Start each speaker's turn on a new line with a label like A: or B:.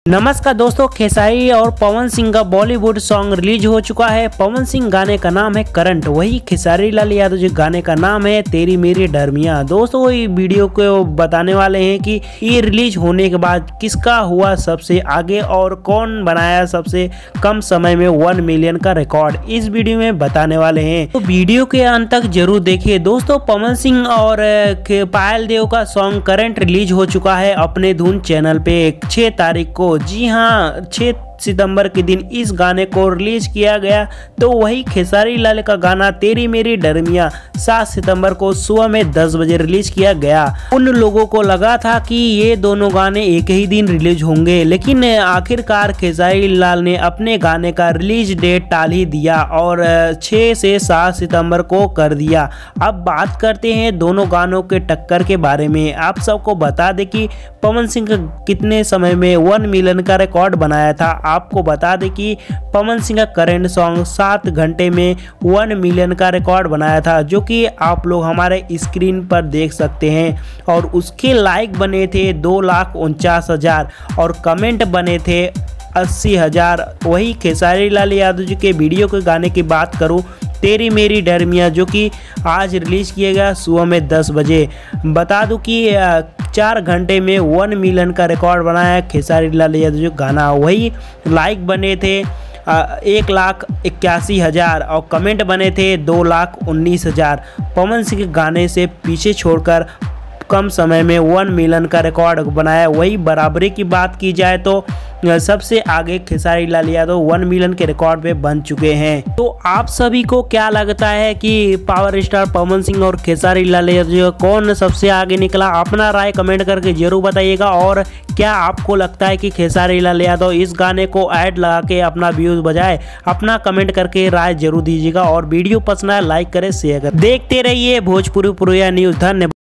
A: नमस्कार दोस्तों, खेसारी और पवन सिंह का बॉलीवुड सॉन्ग रिलीज हो चुका है। पवन सिंह गाने का नाम है करंट, वही खेसारी लाल यादव जी गाने का नाम है तेरी मेरी डरमिया। दोस्तों ये वीडियो को बताने वाले हैं कि ये रिलीज होने के बाद किसका हुआ सबसे आगे और कौन बनाया सबसे कम समय में 1 मिलियन का रिकॉर्ड, इस वीडियो में बताने वाले हैं। तो वीडियो के अंत तक जरूर देखिए। दोस्तों पवन सिंह और पायल देव का सॉन्ग करंट रिलीज हो चुका है अपने धुन चैनल पे 6 तारीख को। जी हाँ, 6 सितंबर के दिन इस गाने को रिलीज किया गया। तो वही खेसारी लाल का गाना तेरी मेरी डरमिया 7 सितंबर को सुबह में 10 बजे रिलीज किया गया। उन लोगों को लगा था कि ये दोनों गाने एक ही दिन रिलीज होंगे, लेकिन आखिरकार खेसारी लाल ने अपने गाने का रिलीज डेट टाल ही दिया और 6 से 7 सितंबर को कर दिया। अब बात करते हैं दोनों गानों के टक्कर के बारे में। आप सबको बता दें कि पवन सिंह कितने समय में 1 मिलियन का रिकॉर्ड बनाया था। आपको बता दें कि पवन सिंह का करंट सॉन्ग 7 घंटे में 1 मिलियन का रिकॉर्ड बनाया था, जो कि आप लोग हमारे स्क्रीन पर देख सकते हैं। और उसके लाइक बने थे 2,49,000 और कमेंट बने थे 80,000। वही खेसारी लाल यादव जी के वीडियो के गाने की बात करूं, तेरी मेरी डरमिया, जो कि आज रिलीज किया गया सुबह में 10 बजे। बता दूं कि 4 घंटे में 1 मिलियन का रिकॉर्ड बनाया खेसारी लाल यादव जो गाना। वही लाइक बने थे 1,81,000 और कमेंट बने थे 2,19,000। पवन सिंह के गाने से पीछे छोड़कर कम समय में 1 मिलियन का रिकॉर्ड बनाया। वही बराबरी की बात की जाए तो सबसे आगे खेसारी लाल यादव 1 मिलियन के रिकॉर्ड पे बन चुके हैं। तो आप सभी को क्या लगता है कि पावर स्टार पवन सिंह और खेसारी लाल यादव कौन सबसे आगे निकला? अपना राय कमेंट करके जरूर बताइएगा। और क्या आपको लगता है कि खेसारी लाल यादव इस गाने को ऐड लगा के अपना व्यूज बजाए? अपना कमेंट करके राय जरूर दीजिएगा और वीडियो पसंद आए लाइक करें, शेयर करें। देखते रहिए भोजपुरी न्यूज़। धन्यवाद।